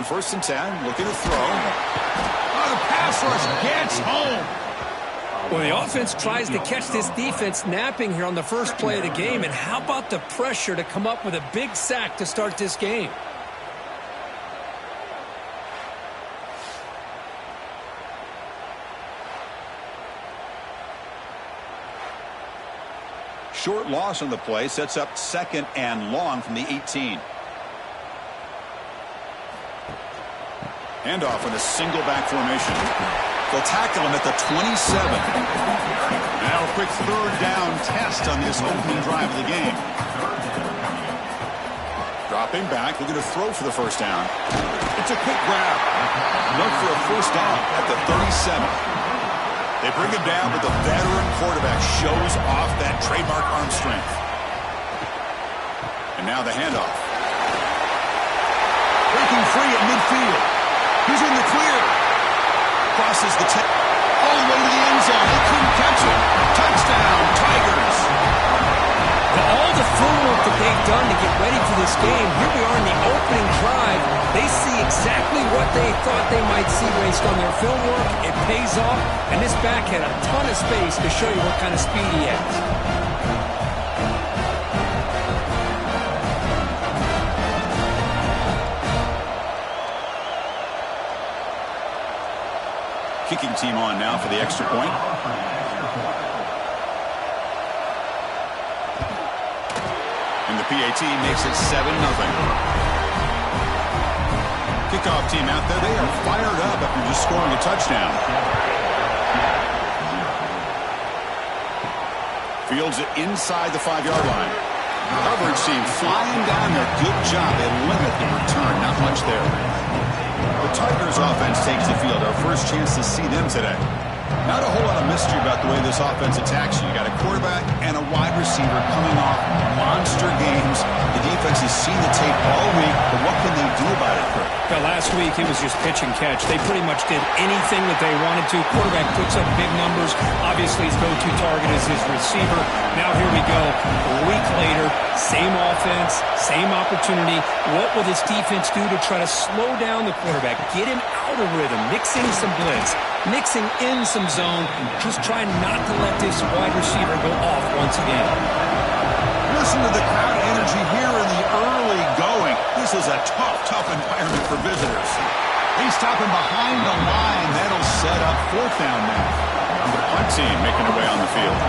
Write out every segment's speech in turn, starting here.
On 1st and 10, looking to throw. Oh, the pass rush gets home. Well, the offense tries to catch this defense napping here on the first play of the game. And how about the pressure to come up with a big sack to start this game? Short loss on the play sets up 2nd and long from the 18. Handoff in a single back formation. They'll tackle him at the 27. Now a quick 3rd down test on this opening drive of the game. Dropping back, looking to throw for the 1st down. It's a quick grab. Look for a 1st down at the 37. They bring him down, but the veteran quarterback shows off that trademark arm strength. And now the handoff. Breaking free at midfield. He's in the clear. Crosses the 10. All the way to the end zone. They couldn't catch him. Touchdown, Tigers. Well, all the footwork that they've done to get ready for this game, here we are in the opening drive. They see exactly what they thought they might see based on their film work. It pays off, and this back had a ton of space to show you what kind of speed he has. Kicking team on now for the extra point. And the PAT makes it 7-0. Kickoff team out there, they are fired up after just scoring a touchdown. Fields it inside the 5-yard line. Coverage team flying down there. Good job. They limit the return. Not much there. The Tigers offense takes the field. Our first chance to see them today. Not a whole lot of mystery about the way this offense attacks you. You got a quarterback and a wide receiver coming off monster games. The defense has seen the tape all week, but what can they do about it, Kirk? Well, last week it was just pitch and catch. They pretty much did anything that they wanted to. Quarterback puts up big numbers. Obviously, his go-to target is his receiver. Now here we go. A week later, same offense, same opportunity. What will this defense do to try to slow down the quarterback, get him out of rhythm, mixing some blitz, mixing in some zone, just trying not to let this wide receiver go off once again. Listen to the crowd energy here in the early going. This is a tough environment for visitors. They stop him behind the line. That'll set up 4th down now. The punt team making their way on the field.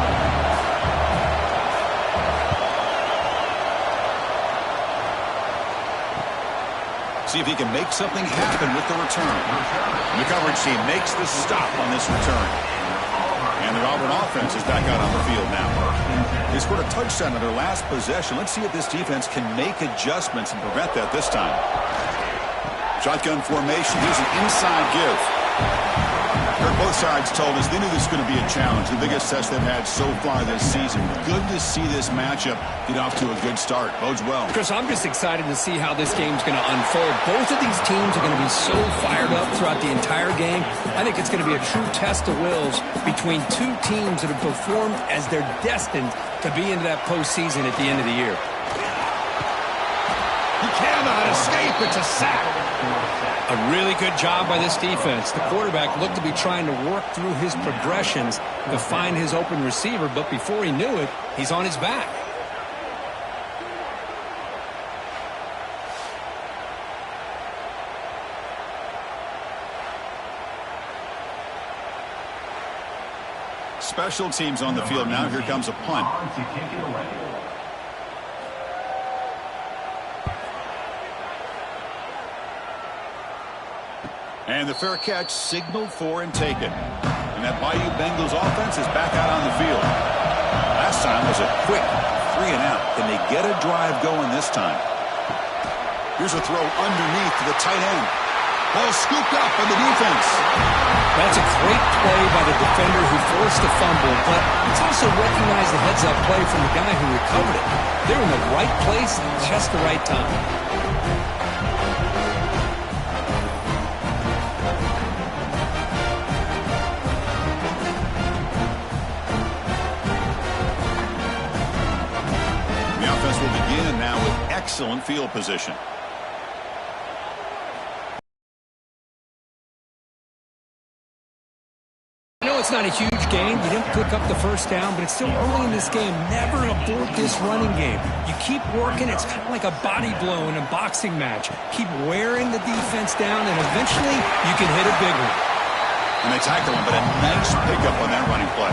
See if he can make something happen with the return. The coverage team makes the stop on this return. And the Auburn offense is back out on the field now. They scored a touchdown on their last possession. Let's see if this defense can make adjustments and prevent that this time. Shotgun formation. Here's an inside give. Both sides told us they knew this was going to be a challenge, the biggest test they've had so far this season. Good to see this matchup get off to a good start. Bodes well. Chris, I'm just excited to see how this game's going to unfold. Both of these teams are going to be so fired up throughout the entire game. I think it's going to be a true test of wills between two teams that have performed as they're destined to be into that postseason at the end of the year. He cannot escape. It's a sack. A really good job by this defense. The quarterback looked to be trying to work through his progressions to find his open receiver, but before he knew it, he's on his back. Special teams on the field now. Here comes a punt. And the fair catch signaled for and taken. And that Bayou Bengals offense is back out on the field. Last time was a quick 3 and out. Can they get a drive going this time? Here's a throw underneath to the tight end. Ball scooped up by the defense. That's a great play by the defender who forced the fumble, but it's also recognized the heads-up play from the guy who recovered it. They're in the right place at just the right time. Will begin now with excellent field position. it's not a huge gain. You didn't pick up the first down, but it's still early in this game. Never abort this running game. You keep working. It's kind of like a body blow in a boxing match. Keep wearing the defense down, and eventually you can hit a big one. And they tackle him, but a nice pickup on that running play.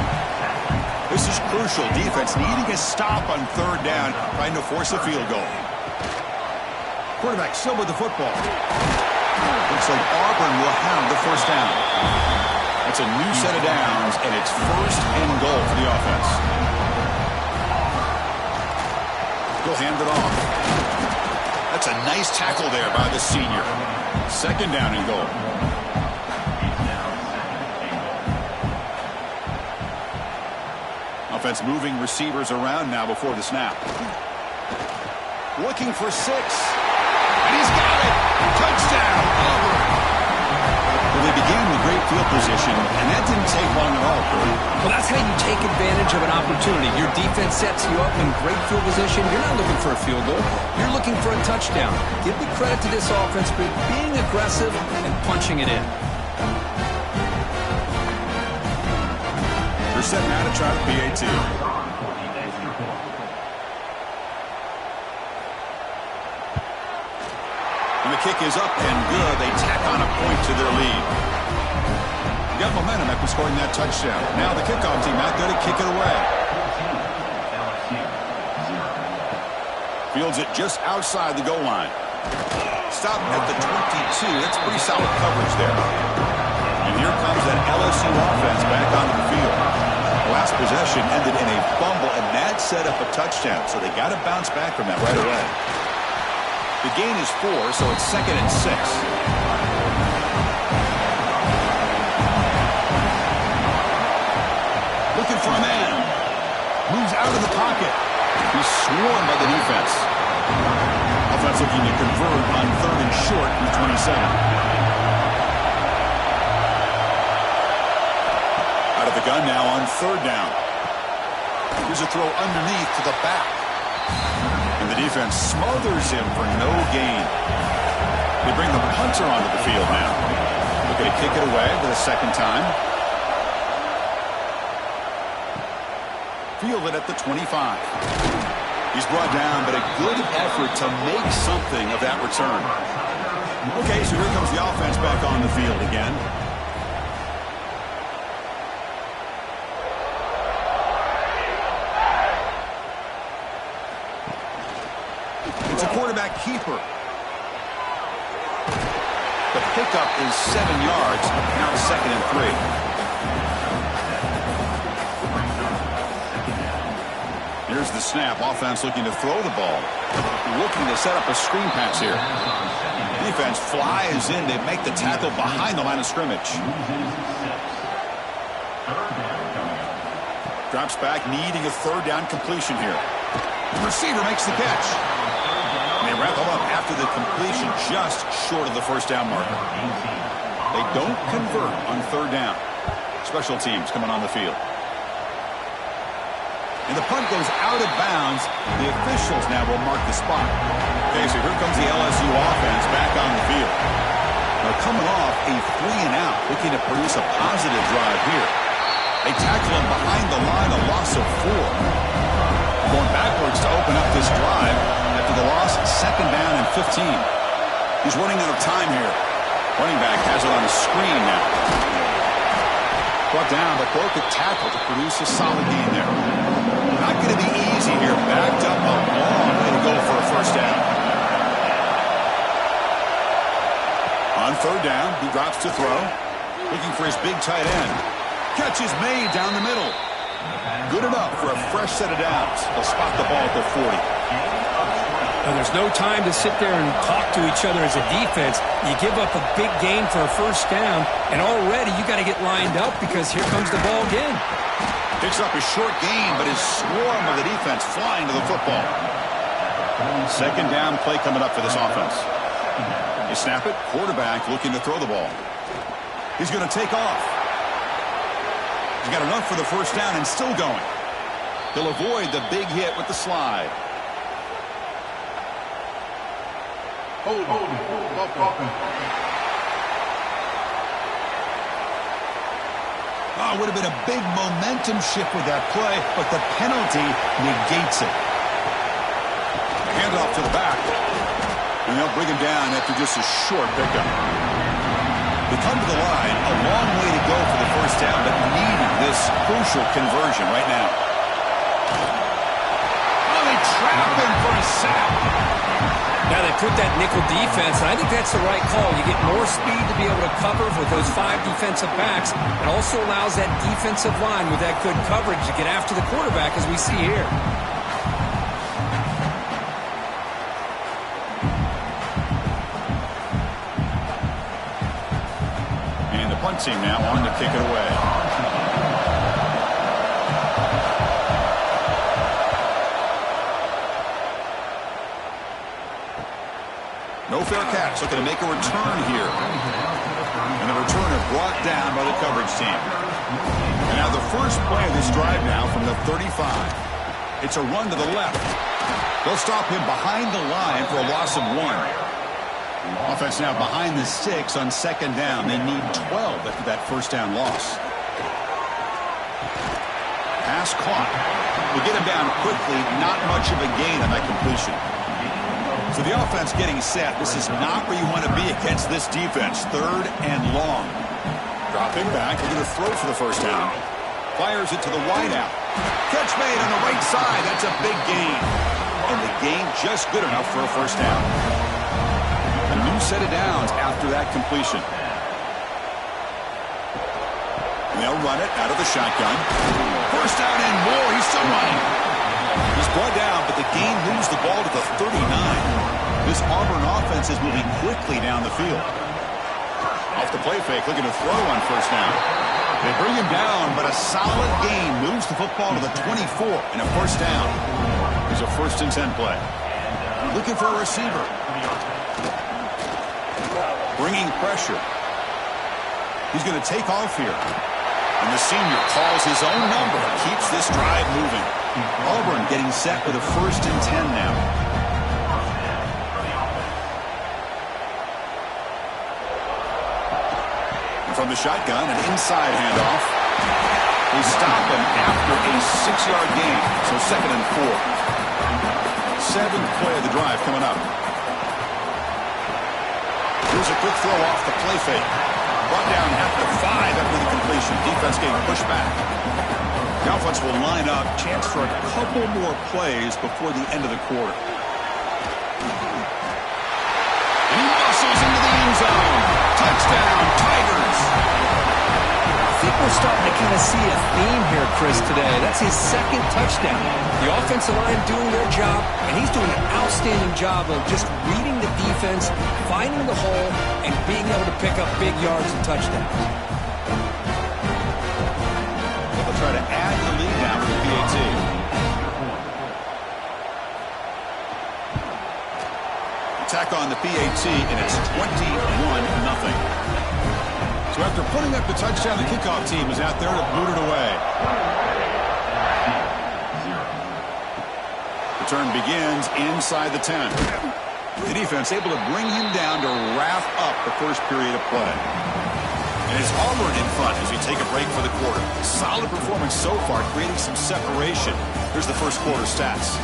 This is crucial. Defense needing a stop on third down, trying to force a field goal. Quarterback still with the football. Looks like Auburn will have the first down. That's a new set of downs, and it's first and goal for the offense. He'll hand it off. That's a nice tackle there by the senior. Second down and goal. Offense moving receivers around now before the snap. Looking for 6. And he's got it. Touchdown, Auburn. Well, they began with great field position, and that didn't take long at all, Corey. Well, that's how you take advantage of an opportunity. Your defense sets you up in great field position. You're not looking for a field goal. You're looking for a touchdown. Give the credit to this offense for being aggressive and punching it in. They're set now to try the PAT. And the kick is up and good. They tack on a point to their lead. Got momentum after scoring that touchdown. Now the kickoff team out there to kick it away. Fields it just outside the goal line. Stop at the 22. That's pretty solid coverage there. And here comes that LSU offense back onto the field. Last possession ended in a fumble, and that set up a touchdown. So they got to bounce back from that right away. The gain is 4, so it's 2nd and 6. Looking for a man. Moves out of the pocket. He's swarmed by the defense. Offense looking to convert on 3rd and short with 27. Out of the gun now on 3rd down. Here's a throw underneath to the back. And the defense smothers him for no gain. They bring the punter onto the field now. Looking to kick it away for the second time. Field it at the 25. He's brought down, but a good effort to make something of that return. Okay, so here comes the offense back on the field again. It's a quarterback keeper. The pickup is 7 yards. Now 2nd and 3. Here's the snap. Offense looking to throw the ball. Looking to set up a screen pass here. Defense flies in. They make the tackle behind the line of scrimmage. Drops back, needing a 3rd down completion here. The receiver makes the catch. And they wrap him up after the completion, just short of the 1st down marker. They don't convert on 3rd down. Special teams coming on the field. And the punt goes out of bounds. The officials now will mark the spot. Okay, so here comes the LSU offense back on the field. Now coming off a 3-and-out, looking to produce a positive drive here. They tackle him behind the line, a loss of 4. Going backwards to open up this drive after the loss, 2nd down and 15. He's running out of time here. Running back has it on the screen now. Brought down, but broke the tackle to produce a solid gain there. Not going to be easy here. Backed up a long way to go for a 1st down. On 3rd down, he drops to throw. Looking for his big tight end. Catch is made down the middle. Good enough for a fresh set of downs. They'll spot the ball at the 40. Now, there's no time to sit there and talk to each other as a defense. You give up a big gain for a 1st down, and already you got to get lined up because here comes the ball again. Picks up a short gain, but is swarmed by the defense flying to the football. 2nd down play coming up for this offense. You snap it, quarterback looking to throw the ball. He's going to take off. He's got enough for the 1st down and still going. He'll avoid the big hit with the slide. Oh, would have been a big momentum shift with that play, but the penalty negates it. Handoff to the back. And they'll bring him down after just a short pickup. They come to the line, a long way to go for the first down, but needing this crucial conversion right now. Oh, they trap him for a sack. Now they put that nickel defense, and I think that's the right call. You get more speed to be able to cover with those 5 defensive backs. It also allows that defensive line with that good coverage to get after the quarterback, as we see here. And the punt team now on to kick it away. No fair catch, looking to make a return here. And the returner brought down by the coverage team. And now the first play of this drive now from the 35. It's a run to the left. They'll stop him behind the line for a loss of 1. Offense now behind the 6 on second down. They need 12 after that first down loss. Pass caught. We get him down quickly. Not much of a gain on that completion. So the offense getting set. This is not where you want to be against this defense. 3rd and long. Dropping back. We're going to throw for the first down. Fires it to the wideout. Catch made on the right side. That's a big gain. And the gain just good enough for a first down. A new set of downs after that completion. And they'll run it out of the shotgun. First down and more. He's still running. He's brought down, but the gain moves the ball to the 39. This Auburn offense is moving quickly down the field. Off the play fake, looking to throw on first down. They bring him down, but a solid gain moves the football to the 24 and a first down. There's a 1st and 10 play. Looking for a receiver. Bringing pressure. He's going to take off here. And the senior calls his own number, keeps this drive moving. Auburn getting set with a 1st and 10 now. And from the shotgun, an inside handoff. They stop him after a 6-yard gain, so 2nd and 4. 7th play of the drive coming up. Here's a quick throw off the play fake. Brought down after 5 after the completion. Defense getting pushed back. The offense will line up. Chance for a couple more plays before the end of the quarter. And he muscles into the end zone. Touchdown, Tigers. I think we're starting to kind of see a theme here, Chris, today. That's his 2nd touchdown. The offensive line doing their job, and he's doing an outstanding job of just reading the defense, finding the hole, and being able to pick up big yards and touchdowns. They'll try to add to the lead now with the PAT. Attack on the PAT, and it's 21-0. So after putting up the touchdown, the kickoff team is out there to boot it away. Return begins inside the 10. The defense able to bring him down to wrap up the first period of play. And it's Auburn in front as we take a break for the quarter. Solid performance so far, creating some separation. Here's the first quarter stats.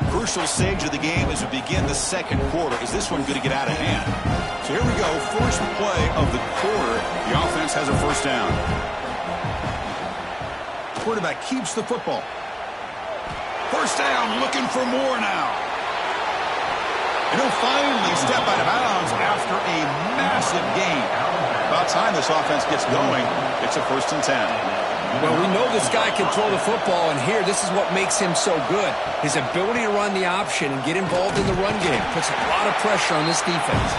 Crucial stage of the game as we begin the second quarter. Is this one going to get out of hand? So here we go. First play of the quarter. The offense has a first down. Quarterback keeps the football. First down, looking for more now. And he'll finally step out of bounds after a massive gain. About time this offense gets going. It's a 1st and 10. Well, we know this guy can throw the football, and here, this is what makes him so good. His ability to run the option and get involved in the run game puts a lot of pressure on this defense.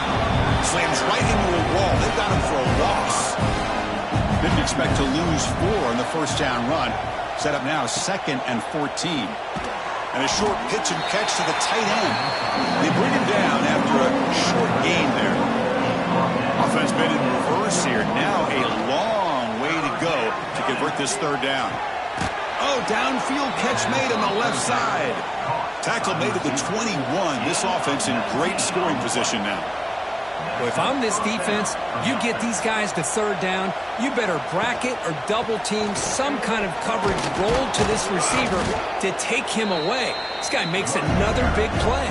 Slams right into a wall. They've got him for a loss. Didn't expect to lose 4 on the first down run. Set up now 2nd and 14. And a short pitch and catch to the tight end. They bring him down after a short gain there. Offense made it in reverse here. Now a long way to go to convert this 3rd down. Oh, downfield catch made on the left side. Tackle made at the 21. This offense in great scoring position now. Well, if I'm this defense, you get these guys to third down, you better bracket or double team some kind of coverage roll to this receiver to take him away. This guy makes another big play.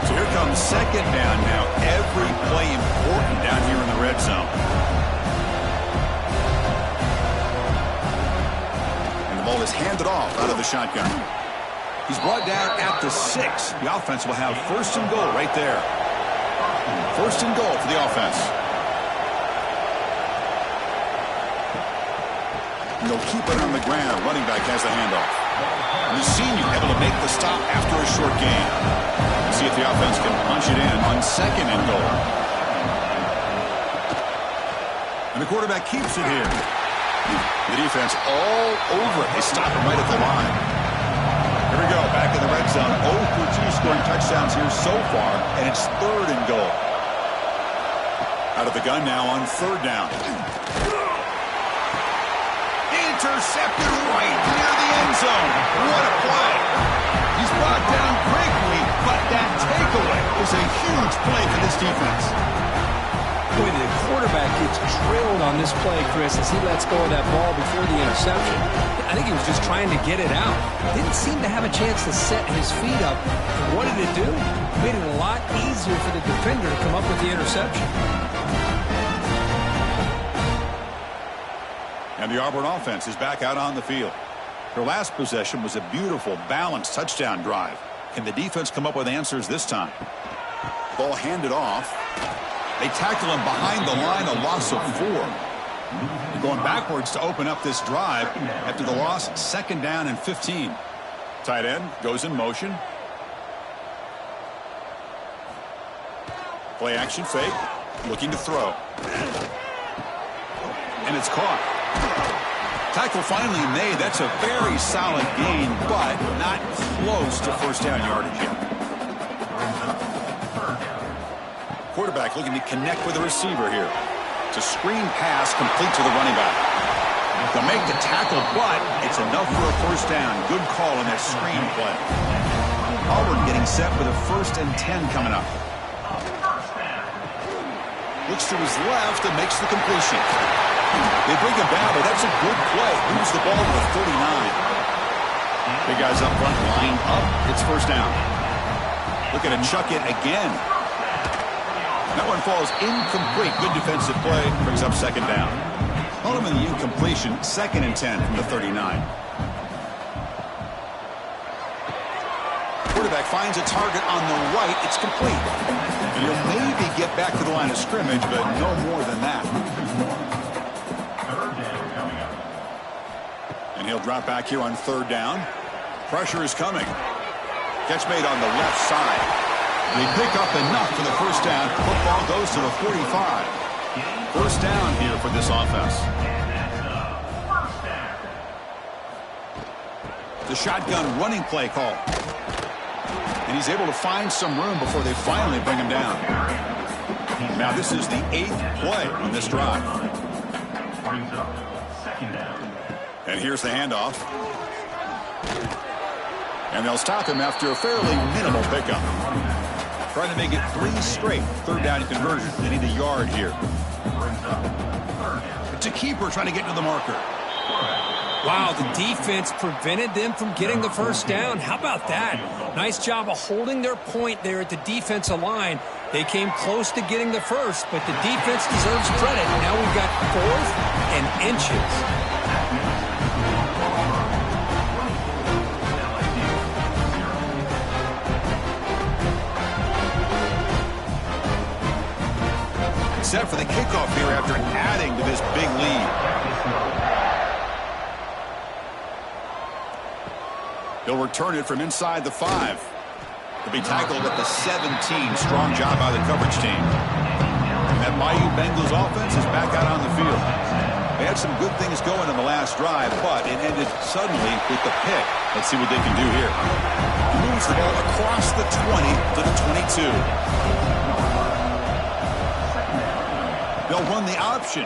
So here comes second down now. Every play important down here in the red zone. And the ball is handed off out of the shotgun. He's brought down at the 6. The offense will have first and goal right there. First and goal for the offense. And they'll keep it on the ground. Running back has the handoff. And the senior able to make the stop after a short gain. See if the offense can punch it in on second and goal. And the quarterback keeps it here. The defense all over it. They stop it right at the line. Here we go, back in the red zone. 0 for 2 scoring touchdowns here so far, and it's third and goal. Out of the gun now on third down. Intercepted right near the end zone. What a play. He's brought down quickly, but that takeaway is a huge play for this defense. Boy, the quarterback gets drilled on this play, Chris, as he lets go of that ball before the interception. I think he was just trying to get it out. Didn't seem to have a chance to set his feet up. And what did it do? Made it a lot easier for the defender to come up with the interception. And the Auburn offense is back out on the field. Their last possession was a beautiful, balanced touchdown drive. Can the defense come up with answers this time? Ball handed off. They tackle him behind the line, a loss of 4. They're going backwards to open up this drive after the loss, second down and 15. Tight end goes in motion. Play action fake, looking to throw. And it's caught. Tackle finally made. That's a very solid gain, but not close to first down yardage yet. Quarterback looking to connect with the receiver here. It's a screen pass complete to the running back. They'll make the tackle, but it's enough for a first down. Good call on that screen play. Auburn getting set with a 1st and 10 coming up. Looks to his left and makes the completion. They bring him down, but that's a good play. Moves the ball to the 39. Big guys up front, line up. It's first down. Looking to chuck it again. That one falls incomplete. Good defensive play. Brings up second down. Ultimately, the incompletion. 2nd and 10 from the 39. Quarterback finds a target on the right. It's complete. And he'll maybe get back to the line of scrimmage, but no more than that. And he'll drop back here on third down. Pressure is coming. Catch made on the left side. They pick up enough for the first down. Football goes to the 45. First down here for this offense. The shotgun running play call. And he's able to find some room before they finally bring him down. Now this is the 8th play on this drive. And here's the handoff. And they'll stop him after a fairly minimal pickup. Trying to make it 3 straight third down conversions. They need a yard here. It's a keeper trying to get to the marker. Wow, the defense prevented them from getting the first down. How about that? Nice job of holding their point there at the defensive line. They came close to getting the first, but the defense deserves credit. Now we've got 4th and inches. Set for the kickoff here after adding to this big lead. He'll return it from inside the 5. He'll be tackled at the 17. Strong job by the coverage team. And that Bayou Bengals offense is back out on the field. They had some good things going in the last drive, but it ended suddenly with the pick. Let's see what they can do here. He moves the ball across the 20 to the 22. They'll run the option.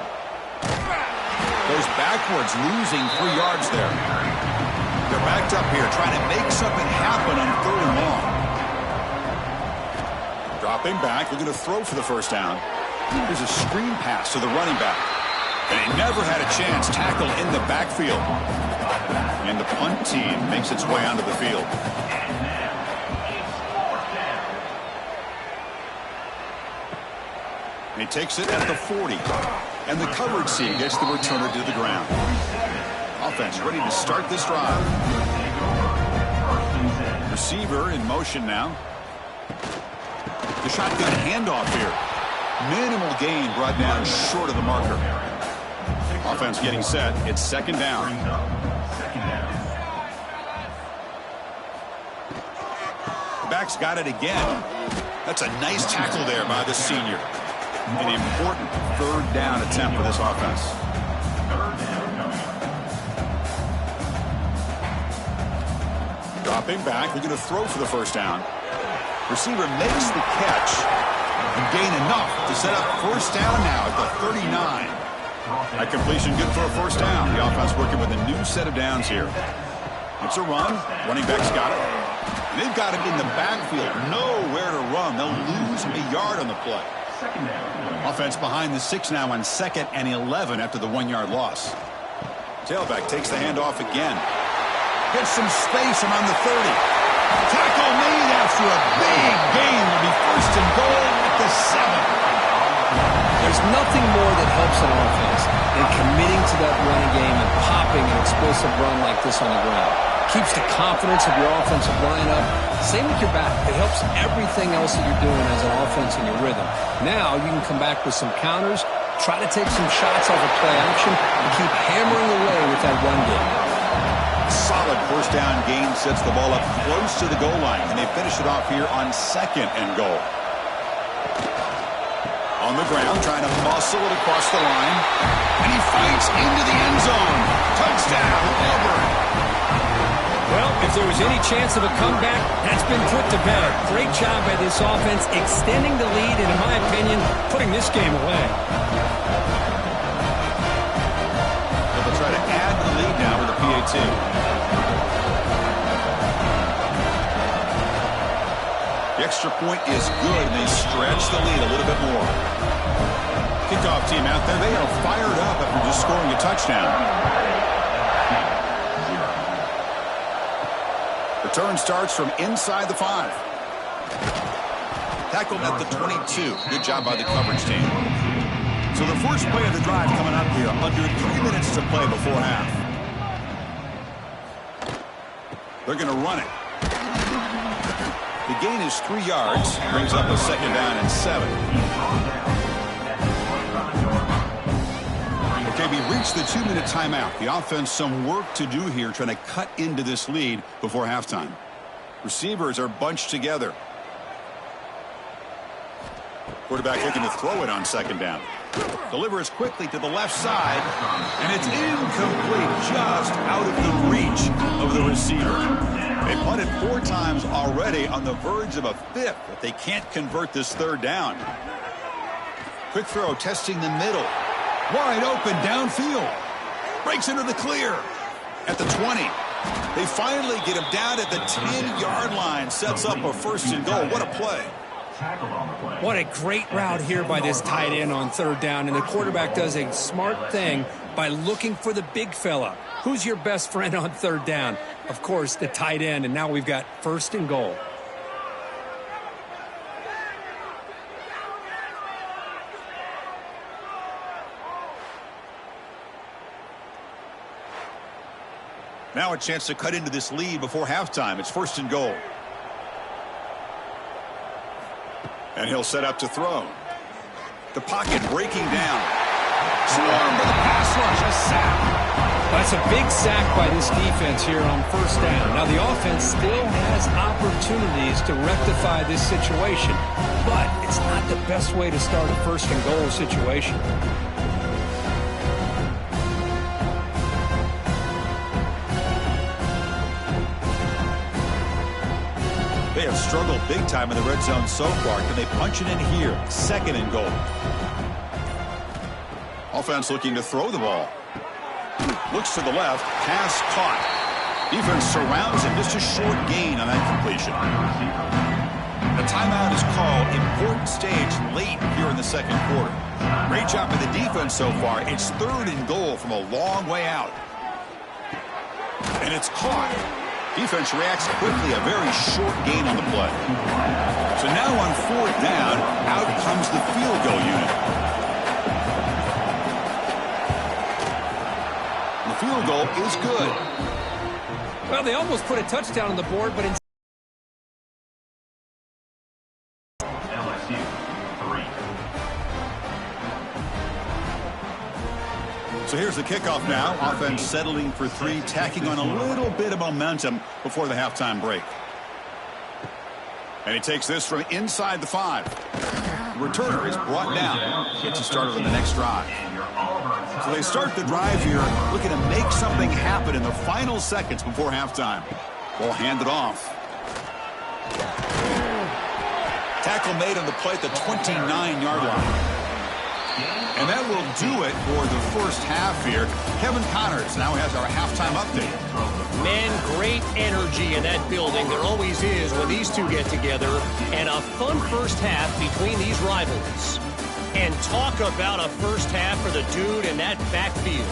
Goes backwards, losing 3 yards there. They're backed up here, trying to make something happen on 3rd and long. Dropping back, looking to throw for the first down. There's a screen pass to the running back. And he never had a chance. Tackle in the backfield. And the punt team makes its way onto the field. He takes it at the 40. And the coverage team gets the returner to the ground. Offense ready to start this drive. Receiver in motion now. The shotgun handoff here. Minimal gain brought down short of the marker. Offense getting set. It's 2nd down. The back's got it again. That's a nice tackle there by the senior. An important 3rd down attempt for this offense. Dropping back, looking to throw for the first down. Receiver makes the catch and gain enough to set up 1st down now at the 39. That completion good for a 1st down. The offense working with a new set of downs here. It's a run. Running back's got it. They've got it in the backfield. Nowhere to run. They'll lose a yard on the play. Offense behind the 6 now on 2nd and 11 after the 1-yard loss. Tailback takes the handoff again. Gets some space around the 30. Tackle made after a big gain. Will be 1st and goal at the 7. There's nothing more that helps an offense than committing to that running game and popping an explosive run like this on the ground. Keeps the confidence of your offensive line up. Same with your back. It helps everything else that you're doing as an offense in your rhythm. Now you can come back with some counters, try to take some shots off of play action, and keep hammering away with that run game. Solid 1st down gain sets the ball up close to the goal line, and they finish it off here on 2nd and goal. On the ground, trying to muscle it across the line, and he fights into the end zone. Touchdown, Auburn. Well, if there was any chance of a comeback, that's been put to bed. Great job by this offense extending the lead and, in my opinion, putting this game away. They'll try to add to the lead now with a PAT. The extra point is good, and they stretch the lead a little bit more. Kickoff team out there. They are fired up after just scoring a touchdown. Return starts from inside the 5. Tackled at the 22. Good job by the coverage team. So the first play of the drive coming up here. Under 3 minutes to play before half. They're going to run it. The gain is 3 yards. Brings up a 2nd down and 7. Okay, we reached the 2-minute timeout. The offense some work to do here, trying to cut into this lead before halftime. Receivers are bunched together. Quarterback looking to throw it on 2nd down. Delivers quickly to the left side, and it's incomplete, just out of the reach of the receiver. They punted 4 times already, on the verge of a 5th, but they can't convert this 3rd down. Quick throw, testing the middle. Wide open downfield. Breaks into the clear at the 20. They finally get him down at the 10-yard line. Sets up a 1st and goal. What a play. What a great route here by this tight end on 3rd down. And the quarterback does a smart thing by looking for the big fella. Who's your best friend on 3rd down? Of course, the tight end. And now we've got 1st and goal. Now a chance to cut into this lead before halftime. It's 1st and goal. And he'll set up to throw. The pocket breaking down. Swarmed by the pass rush. A sack. That's a big sack by this defense here on 1st down. Now the offense still has opportunities to rectify this situation, but it's not the best way to start a 1st and goal situation. They have struggled big time in the red zone so far. Can they punch it in here? 2nd and goal. Offense looking to throw the ball. Looks to the left. Pass caught. Defense surrounds him. Just a short gain on that completion. The timeout is called. Important stage late here in the second quarter. Great job by the defense so far. It's 3rd and goal from a long way out. And it's caught. Defense reacts quickly. A very short gain on the play. So now on 4th down, out comes the field goal unit. The field goal is good. Well, they almost put a touchdown on the board, but LSU 3. So here's the kickoff now. Offense settling for 3, tacking on a little bit of momentum before the halftime break. And he takes this from inside the 5. The returner is brought down. Gets you started on the next drive. So they start the drive here, looking to make something happen in the final seconds before halftime. Ball handed off. Tackle made on the play at the 29-yard line. And that will do it for the first half here. Kevin Connors now has our halftime update. Man, great energy in that building. There always is when these two get together. And a fun first half between these rivals. And talk about a first half for the dude in that backfield.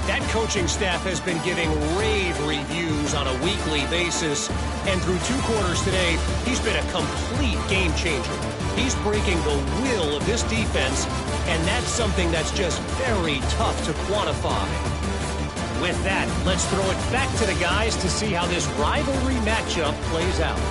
That coaching staff has been giving rave reviews on a weekly basis. And through 2 quarters today, he's been a complete game changer. He's breaking the will of this defense, and that's something that's just very tough to quantify. With that, let's throw it back to the guys to see how this rivalry matchup plays out.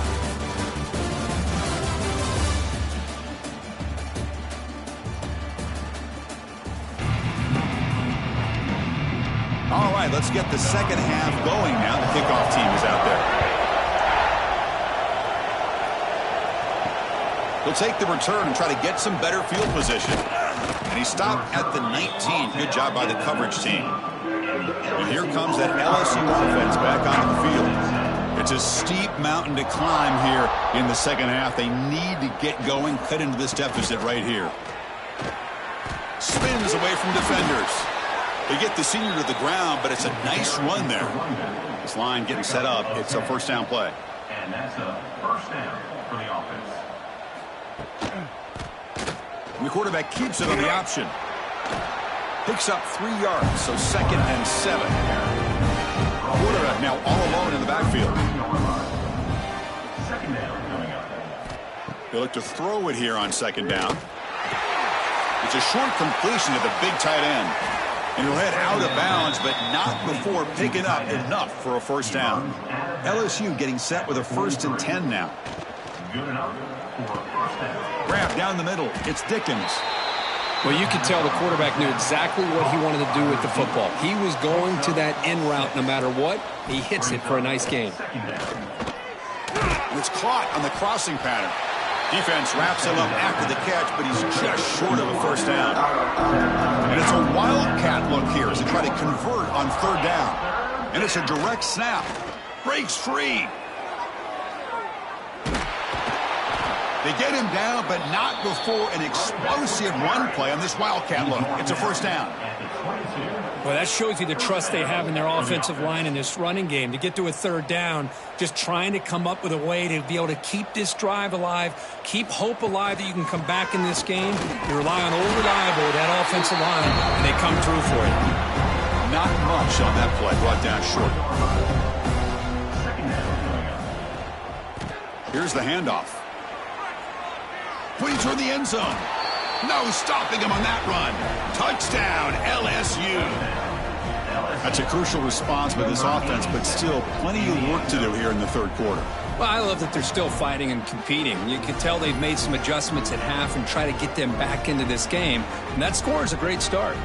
All right, let's get the second half going now. The kickoff team is out there. He'll take the return and try to get some better field position. And he stopped at the 19. Good job by the coverage team. And here comes that LSU offense back onto the field. It's a steep mountain to climb here in the second half. They need to get going, cut into this deficit right here. Spins away from defenders. They get the senior to the ground, but it's a nice run there. This line getting set up. It's a first down play. And that's a first down for the offense. And the quarterback keeps it on the option. Picks up 3 yards, so 2nd and 7. Quarterback now all alone in the backfield. Second down coming up. They look to throw it here on 2nd down. It's a short completion to the big tight end. And he'll head out of bounds, but not before picking up enough for a first down. LSU getting set with a 1st and 10 now. Good enough for a first down. Grab down the middle. It's Dickens. well, you could tell the quarterback knew exactly what he wanted to do with the football. He was going to that in route no matter what. He hits it for a nice gain. And it's caught on the crossing pattern. Defense wraps him up after the catch, but he's just short of a first down. And it's a wildcat look here as they try to convert on 3rd down. And it's a direct snap. Breaks free. They get him down, but not before an explosive run play on this wildcat look. It's a first down. Well, that shows you the trust they have in their offensive line in this running game. To get to a 3rd down, just trying to come up with a way to be able to keep this drive alive, keep hope alive that you can come back in this game. You rely on old reliable with that offensive line, and they come through for you. Not much on that play, brought down short. Here's the handoff. Putting toward the end zone. No stopping him on that run. Touchdown, LSU. That's a crucial response by this offense, but still plenty of work to do here in the 3rd quarter. Well, I love that they're still fighting and competing. You can tell they've made some adjustments at half and try to get them back into this game. And that score is a great start.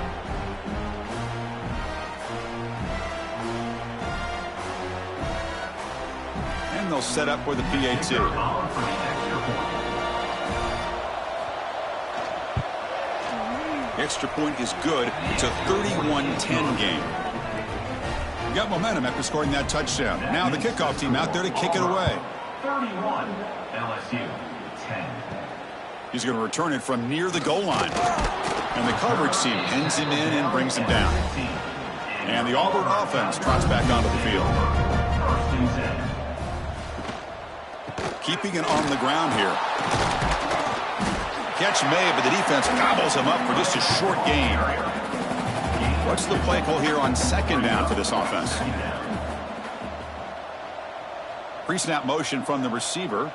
And they'll set up with a PA2. Extra point is good. It's a 31-10 game. You got momentum after scoring that touchdown. Now the kickoff team out there to kick it away. 31, LSU 10. He's going to return it from near the goal line. And the coverage team pins him in and brings him down. And the Auburn offense trots back onto the field. keeping it on the ground here. Catch made, but the defense gobbles him up for just a short gain. What's the play call here on second down for this offense? Pre-snap motion from the receiver.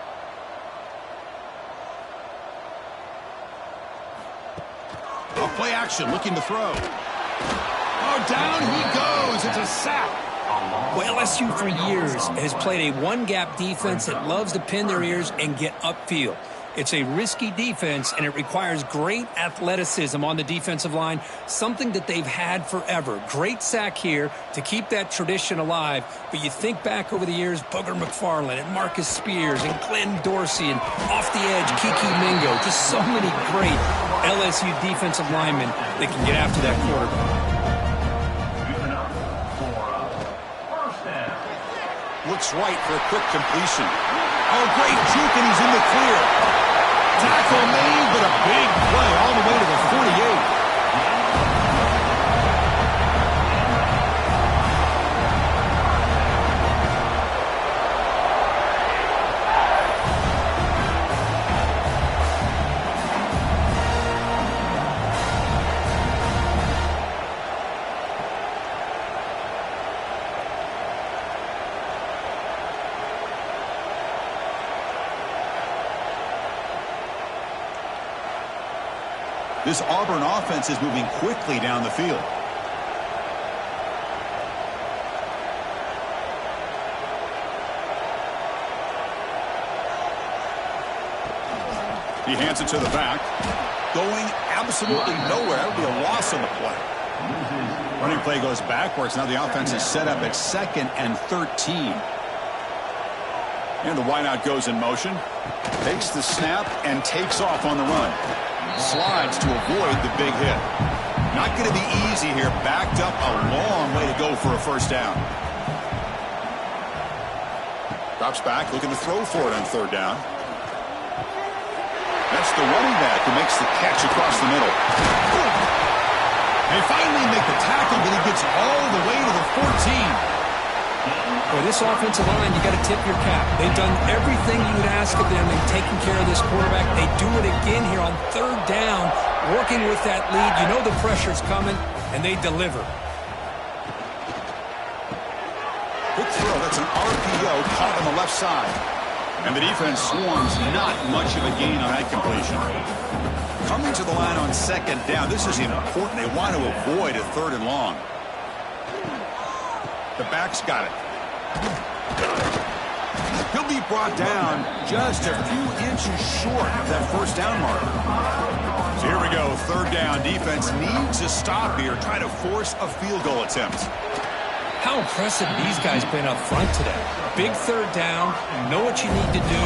Play action, looking to throw. Oh, down he goes. It's a sack. Well, LSU for years has played a one-gap defense that loves to pin their ears and get upfield. It's a risky defense, and it requires great athleticism on the defensive line, something that they've had forever. Great sack here to keep that tradition alive. But you think back over the years, Booger McFarland and Marcus Spears and Glenn Dorsey and off the edge, Kiki Mingo. Just so many great LSU defensive linemen that can get after that quarterback. Looks right for a quick completion. Oh, great juke, and he's in the clear. Tackle made, but a big play all the way to the 48. This Auburn offense is moving quickly down the field. He hands it to the back. Going absolutely nowhere. That would be a loss on the play. Running play goes backwards. Now the offense is set up at 2nd and 13. And the wideout goes in motion. Takes the snap and takes off on the run. Slides to avoid the big hit. Not going to be easy here. Backed up a long way to go for a first down. Drops back, looking to throw for it on 3rd down. That's the running back who makes the catch across the middle. They finally make the tackle, but he gets all the way to the 14. Boy, this offensive line, you got to tip your cap. They've done everything you would ask of them in taking care of this quarterback. They do it again here on 3rd down, working with that lead. You know the pressure's coming, and they deliver. Quick throw. That's an RPO caught on the left side. And the defense swarms not much of a gain on that completion. Coming to the line on 2nd down. This is important. They want to avoid a 3rd and long. The back's got it. He'll be brought down just a few inches short of that first down mark. So here we go, 3rd down. Defense needs a stop here, try to force a field goal attempt. How impressive these guys been up front today. Big 3rd down, know what you need to do,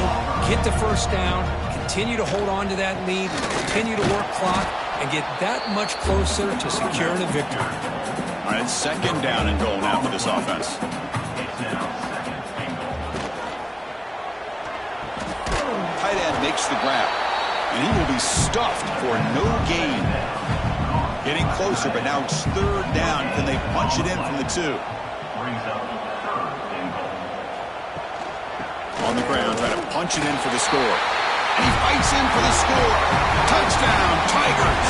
get the first down, continue to hold on to that lead, continue to work clock, and get that much closer to securing a victory. All right, 2nd down and goal now for this offense. Tight end makes the grab, and he will be stuffed for no gain. Getting closer, but now it's 3rd down. Can they punch it in from the 2? On the ground, trying to punch it in for the score. And he fights in for the score. Touchdown, Tigers.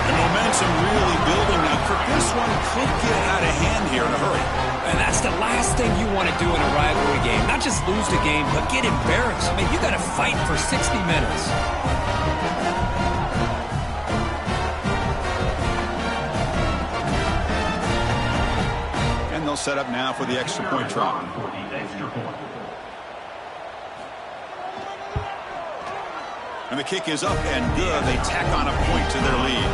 The momentum really building now. This one could get out of hand here in a hurry. And that's the last thing you want to do in a rivalry game. Not just lose the game, but get embarrassed. I mean, you got to fight for 60 minutes. And they'll set up now for the extra point try. And the kick is up and good. They tack on a point to their lead.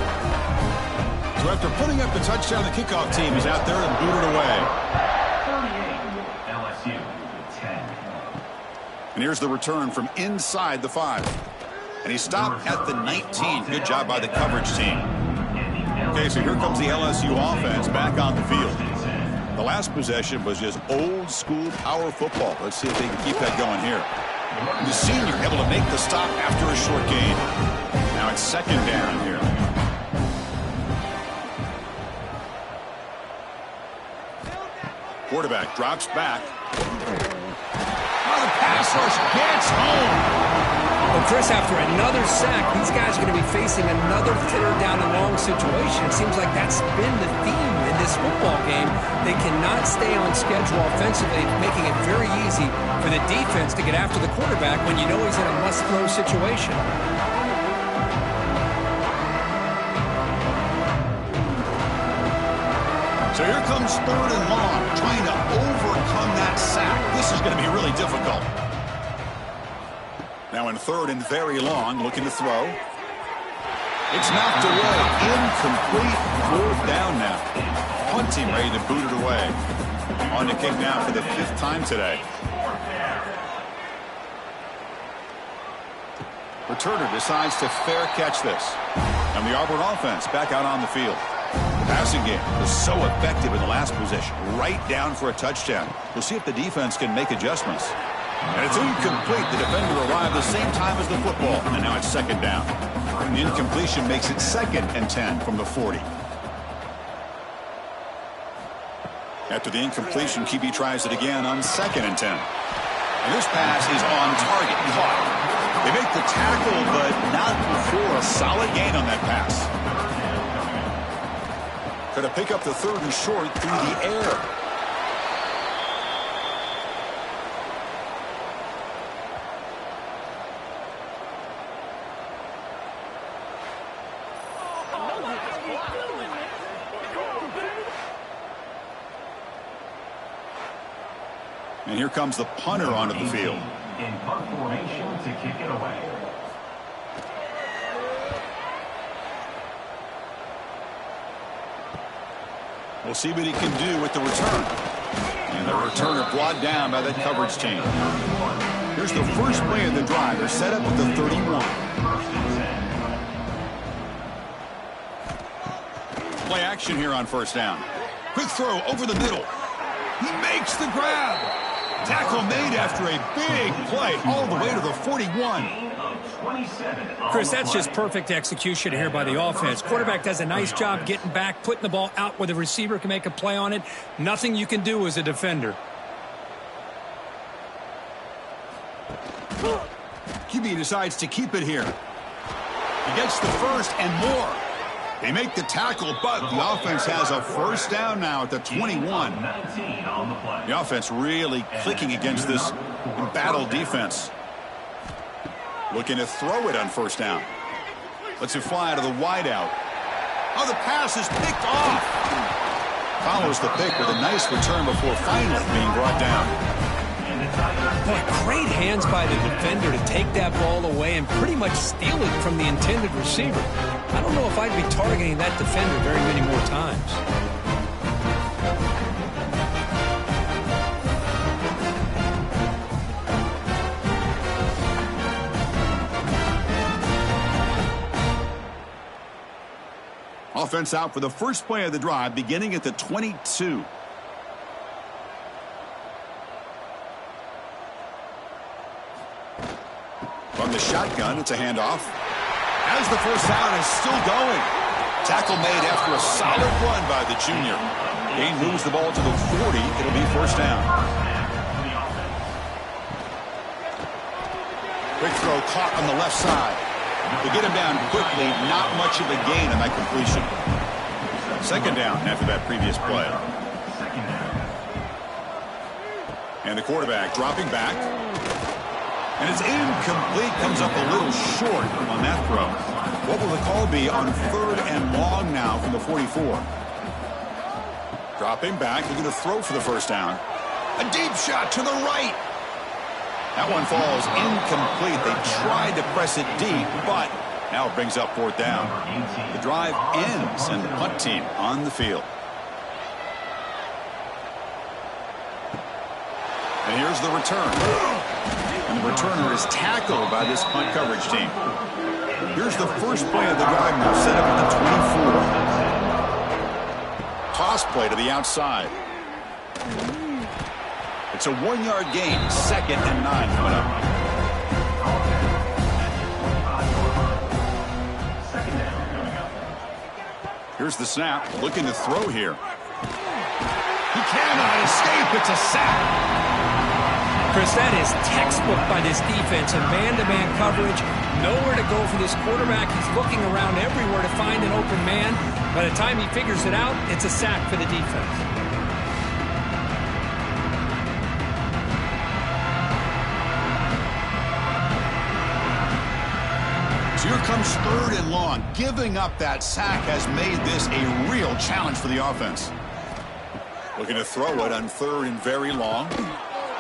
So after putting up the touchdown, the kickoff team is out there and booted away. 38, LSU, 10. And here's the return from inside the 5. And he stopped at the 19. Good job by the coverage team. Okay, so here comes the LSU offense back on the field. The last possession was just old school power football. Let's see if they can keep that going here. The senior able to make the stop after a short gain. Now it's 2nd down here. Quarterback drops back. Oh, the pass rush gets home. Well, Chris, after another sack, these guys are going to be facing another third down and long situation. It seems like that's been the theme in this football game. They cannot stay on schedule offensively, making it very easy for the defense to get after the quarterback when you know he's in a must-throw situation. So here comes third and long, trying to overcome that sack. This is going to be really difficult. Now in third and very long, looking to throw. It's knocked away. Incomplete. Fourth down now. Punt team ready to boot it away. On to kick now for the 5th time today. Returner decides to fair catch this. And the Auburn offense back out on the field. The passing game was so effective in the last possession. Right down for a touchdown. We'll see if the defense can make adjustments. And it's incomplete. The defender arrived the same time as the football. And now it's 2nd down. The incompletion makes it 2nd and 10 from the 40. After the incompletion, QB tries it again on 2nd and 10. And this pass is on target. Caught. They make the tackle, but not before a solid gain on that pass. Going to pick up the 3rd and short through the air. And here comes the punter onto the field. In punt formation to kick it away. We'll see what he can do with the return. And the returner brought down by that coverage team. Here's the first play of the drive. They're set up with the 31. Play action here on 1st down. Quick throw over the middle. He makes the grab. Tackle made after a big play all the way to the 41. Chris, that's just perfect execution here by the offense. Quarterback does a nice job getting back, putting the ball out where the receiver can make a play on it. Nothing you can do as a defender. QB decides to keep it here. He gets the first and more. They make the tackle, but the offense has a 1st down now at the 21. The offense really clicking against this embattled defense. Looking to throw it on 1st down. Lets it fly to the wideout. Oh, the pass is picked off. Follows the pick with a nice return before finally being brought down. Boy, great hands by the defender to take that ball away and pretty much steal it from the intended receiver. I don't know if I'd be targeting that defender very many more times. Offense out for the first play of the drive, beginning at the 22. From the shotgun, it's a handoff. As the first down is still going. Tackle made after a solid run by the junior. Gain moves the ball to the 40. It'll be 1st down. Quick throw caught on the left side. To get him down quickly, not much of a gain on that completion. 2nd down after that previous play. And the quarterback dropping back. And it's incomplete, comes up a little short on that throw. What will the call be on 3rd and long now from the 44? Dropping back, looking to throw for the 1st down. A deep shot to the right. That one falls incomplete. They tried to press it deep, but now it brings up 4th down. The drive ends and the punt team on the field. And here's the return. And the returner is tackled by this punt coverage team. Here's the first play of the drive now, set up at the 24. Toss play to the outside. It's a 1-yard gain, 2nd and 9 coming up. Here's the snap, looking to throw here. He cannot escape, it's a sack. Chris, that is textbook by this defense and man-to-man coverage. Nowhere to go for this quarterback. He's looking around everywhere to find an open man. By the time he figures it out, it's a sack for the defense. So here comes 3rd and long. Giving up that sack has made this a real challenge for the offense. Looking to throw it on 3rd and very long.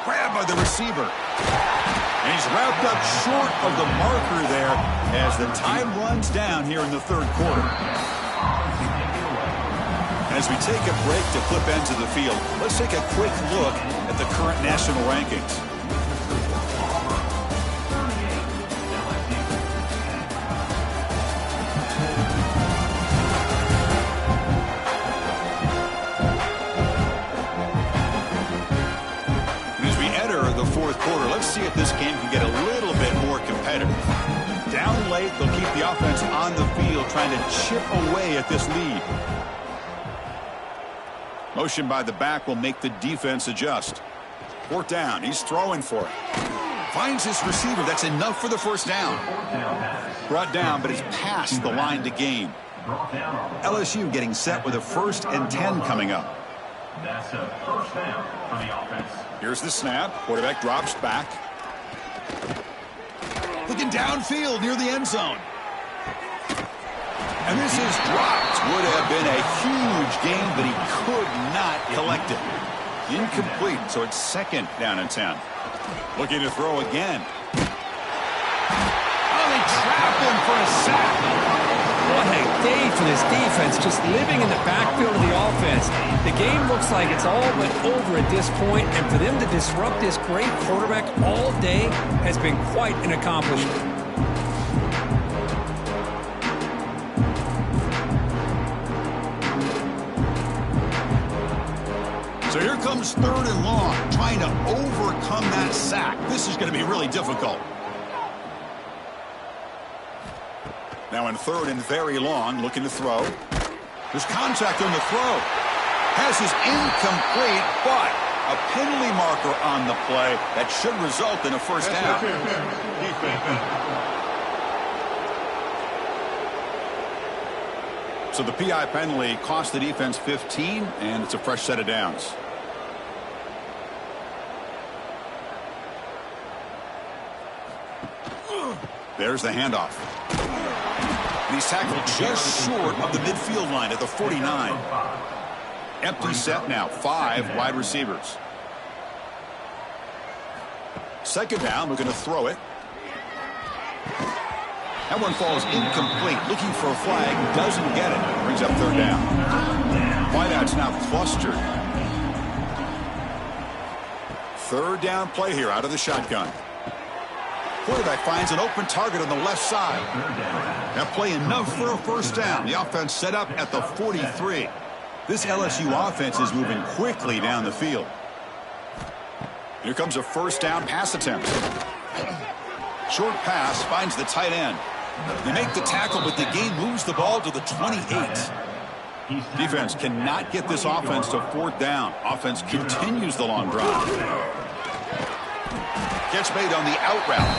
Grabbed by the receiver. And he's wrapped up short of the marker there as the time runs down here in the 3rd quarter. As we take a break to flip ends of the field, let's take a quick look at the current national rankings. Quarter. Let's see if this game can get a little bit more competitive. Down late, they'll keep the offense on the field trying to chip away at this lead. Motion by the back will make the defense adjust. 4th down. He's throwing for it. Finds his receiver. That's enough for the 1st down. Brought down, but it's past the line to gain. LSU getting set with a 1st and 10 coming up. That's a 1st down for the offense. Here's the snap. Quarterback drops back. Looking downfield near the end zone. And this is dropped. Would have been a huge gain, but he could not collect it. Incomplete, so it's 2nd down and 10. Looking to throw again. Oh, they trap him for a sack. What a day for this defense, just living in the backfield of the offense. The game looks like it's all but over at this point, and for them to disrupt this great quarterback all day has been quite an accomplishment. So here comes 3rd and long, trying to overcome that sack. This is going to be really difficult. Now in 3rd and very long, looking to throw. There's contact on the throw. Pass is incomplete, but a penalty marker on the play that should result in a 1st down. So the PI penalty cost the defense 15, and it's a fresh set of downs. There's the handoff. He's tackled just short of the midfield line at the 49. Empty set now, 5 wide receivers. 2nd down, looking to throw it. That one falls incomplete. Looking for a flag, doesn't get it. Brings up 3rd down. Wideout's now clustered. 3rd down play here out of the shotgun. Quarterback finds an open target on the left side. That play enough for a 1st down. The offense set up at the 43. This LSU offense is moving quickly down the field. Here comes a 1st down pass attempt. Short pass finds the tight end. They make the tackle, but the game moves the ball to the 28. Defense cannot get this offense to 4th down. Offense continues the long drive. Catch made on the out route.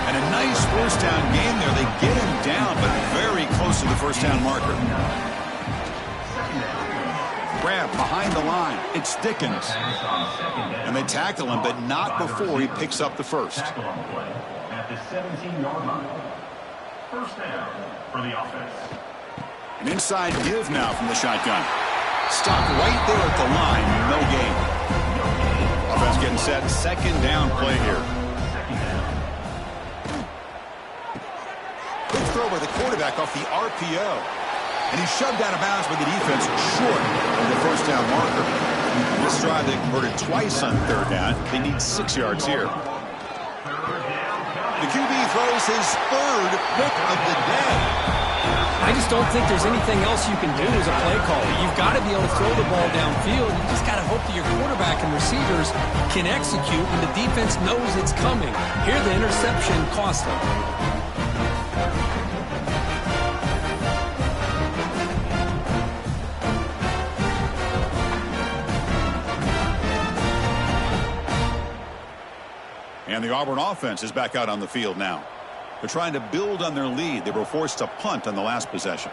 And a nice 1st down gain there. They get him down, but very close to the 1st down marker. Grab behind the line. It's Dickens. And they tackle him, but not before he picks up the 1st. At the 17-yard line. 1st down for the offense. An inside give now from the shotgun. Stopped right there at the line. No gain. Offense getting set. 2nd down play here. Quick throw by the quarterback off the RPO. And he's shoved out of bounds by the defense short of the 1st down marker. This drive they converted twice on 3rd down. They need 6 yards here. The QB throws his 3rd pick of the day. I just don't think there's anything else you can do as a play caller. You've got to be able to throw the ball downfield. You just got to hope that your quarterback and receivers can execute when the defense knows it's coming. Here, the interception cost them. And the Auburn offense is back out on the field now. They're trying to build on their lead. They were forced to punt on the last possession.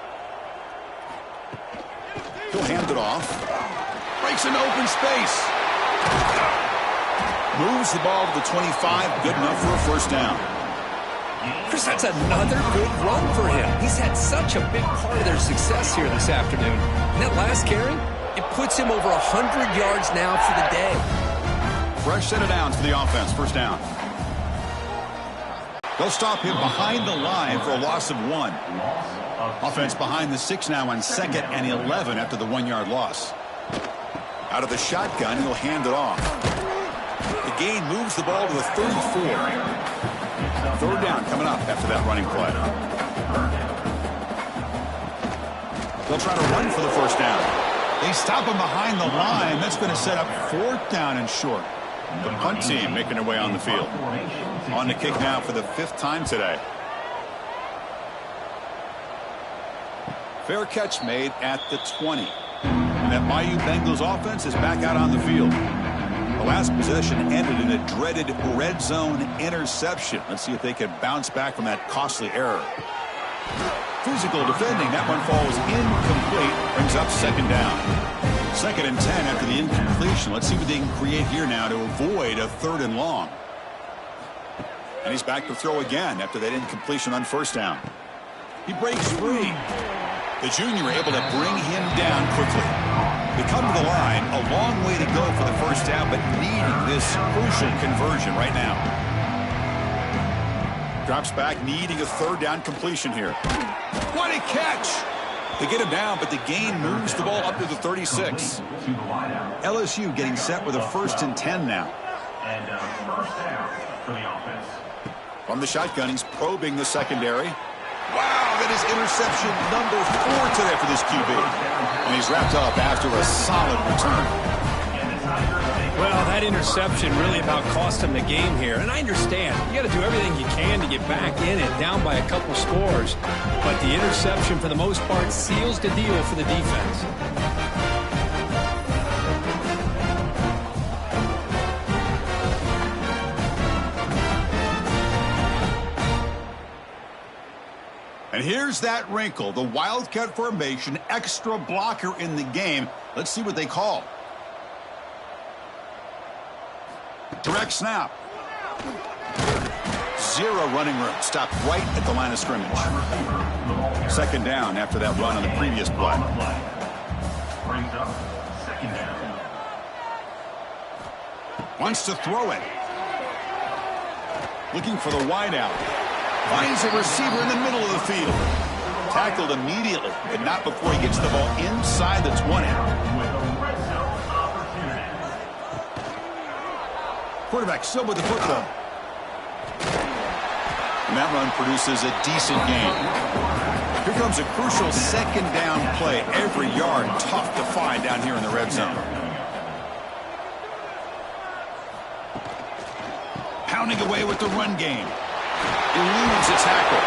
He'll hand it off. Breaks into open space. Moves the ball to the 25. Good enough for a first down. Chris, that's another good run for him. He's had such a big part of their success here this afternoon. And that last carry, it puts him over 100 yards now for the day. Fresh set of downs for the offense. First down. They'll stop him behind the line for a loss of 1. Offense behind the 6 now on 2nd and 11 after the 1-yard loss. Out of the shotgun, he'll hand it off. The gain moves the ball to the 34. Third down coming up after that running play. They'll try to run for the first down. They stop him behind the line. That's going to set up 4th down and short. The punt team making their way on the field. On the kick now for the 5th time today. Fair catch made at the 20. And that Bayou Bengals offense is back out on the field. The last possession ended in a dreaded red zone interception. Let's see if they can bounce back from that costly error. Physical defending. That one falls incomplete. Brings up 2nd down. 2nd and 10 after the incompletion. Let's see what they can create here now to avoid a 3rd and long. And he's back to throw again after that incompletion on first down. He breaks free. The junior able to bring him down quickly. They come to the line, a long way to go for the first down, but needing this crucial conversion right now. Drops back, needing a 3rd down completion here. What a catch! They get him down, but the gain moves the ball up to the 36. LSU getting set with a 1st and 10 now. And first down for the offense. From the shotgun, he's probing the secondary. Wow, that is interception number 4 today for this QB. And he's wrapped up after a solid return. Well, that interception really about cost him the game here. And I understand. You got to do everything you can to get back in it, down by a couple scores. But the interception, for the most part, seals the deal for the defense. And here's that wrinkle, the Wildcat formation, extra blocker in the game. Let's see what they call. Direct snap. 0 running room. Stopped right at the line of scrimmage. 2nd down after that run on the previous play. Brings up 2nd down. Wants to throw it. Looking for the wideout. Finds a receiver in the middle of the field. Tackled immediately, but not before he gets the ball inside the 20. Quarterback still with the football. And that run produces a decent gain. Here comes a crucial 2nd down play. Every yard tough to find down here in the red zone. Pounding away with the run game. Eludes a tackle.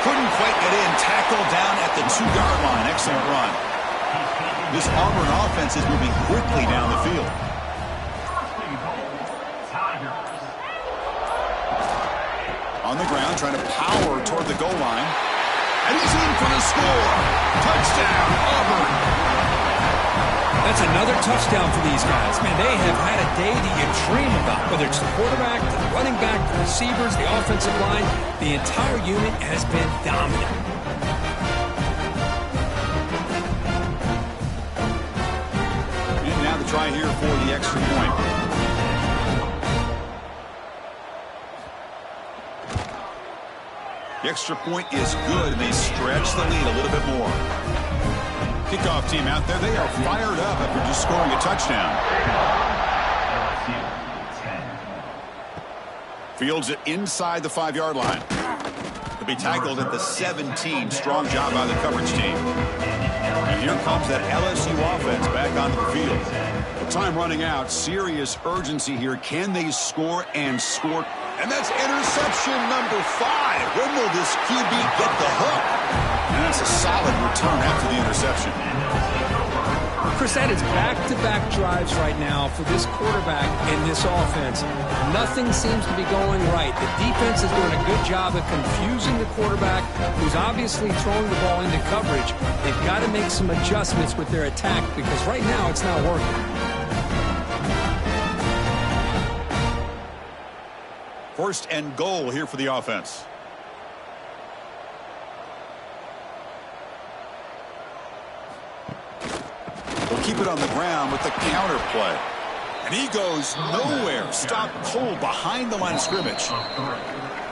Couldn't quite get in. Tackle down at the 2-yard line. Excellent run. This Auburn offense is moving quickly down the field. On the ground, trying to power toward the goal line. And he's in for the score. Touchdown, Auburn. That's another touchdown for these guys. Man, they have had a day that you dream about. Whether it's the quarterback, the running back, the receivers, the offensive line, the entire unit has been dominant. And now the try here for the extra point. The extra point is good, and they stretch the lead a little bit more. Kickoff team out there, they are fired up after just scoring a touchdown. Fields it inside the 5-yard line. To be tackled at the 17. Strong job by the coverage team. And here comes that LSU offense back onto the field. The time running out. Serious urgency here. Can they score and score? And that's interception number 5. When will this QB get the hook? And that's a solid return after the interception. Chris, that is back-to-back drives right now for this quarterback and this offense. Nothing seems to be going right. The defense is doing a good job of confusing the quarterback, who's obviously throwing the ball into coverage. They've got to make some adjustments with their attack because right now it's not working. First and goal here for the offense. They'll keep it on the ground with the counter play. And he goes nowhere. Stop cold behind the line of scrimmage.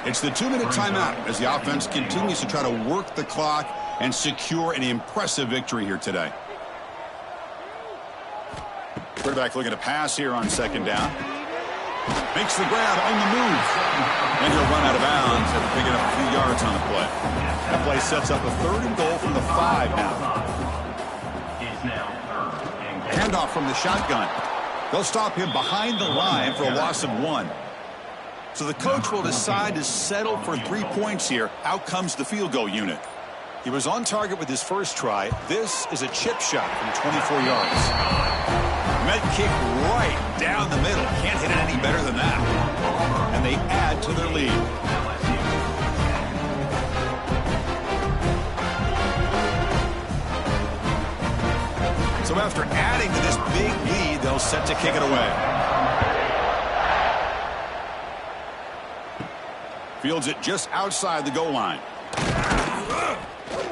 It's the 2-minute timeout as the offense continues to try to work the clock and secure an impressive victory here today. Quarterback looking to pass here on second down. Makes the grab on the move. And he'll run out of bounds after picking up a few yards on the play. That play sets up a 3rd and goal from the 5 now. Handoff from the shotgun. They'll stop him behind the line for a loss of 1. So the coach will decide to settle for 3 points here. Out comes the field goal unit. He was on target with his first try. This is a chip shot from 24 yards. Met kick right down the middle. Can't hit it any better than that. And they add to their lead. So after adding to this big lead, they'll set to kick it away. Fields it just outside the goal line.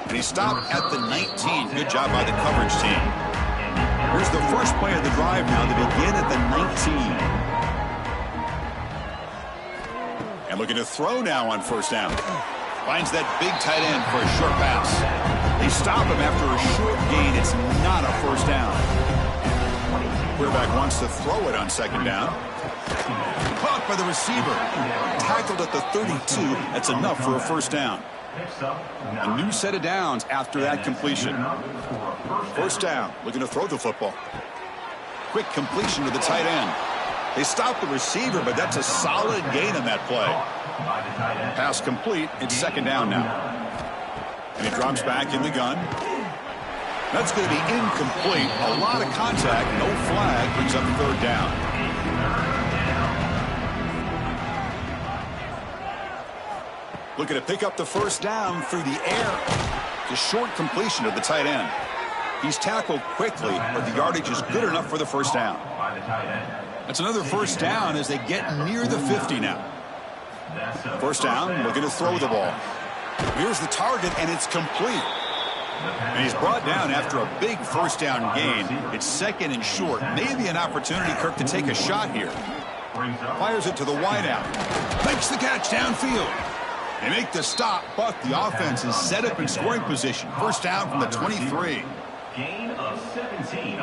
And he stopped at the 19. Good job by the coverage team. Here's the first play of the drive now. They begin at the 19. And looking to throw now on first down. Finds that big tight end for a short pass. They stop him after a short gain. It's not a first down. Quarterback wants to throw it on second down. Caught by the receiver. Tackled at the 32. That's enough for a first down. A new set of downs after that completion. First down. Looking to throw the football. Quick completion to the tight end. They stop the receiver, but that's a solid gain on that play. Pass complete. It's second down now. And he drops back in the gun. That's going to be incomplete. A lot of contact. No flag. Brings up third down. Looking to pick up the first down through the air. The short completion of the tight end. He's tackled quickly, but the yardage is good enough for the first down. That's another first down as they get near the 50 now. First down, looking to throw the ball. Here's the target, and it's complete. And he's brought down after a big first down gain. It's second and short. Maybe an opportunity, Kirk, to take a shot here. Fires it to the wideout. Makes the catch downfield. They make the stop, but the offense is set up in scoring position. First down from the 23. Gain of 17.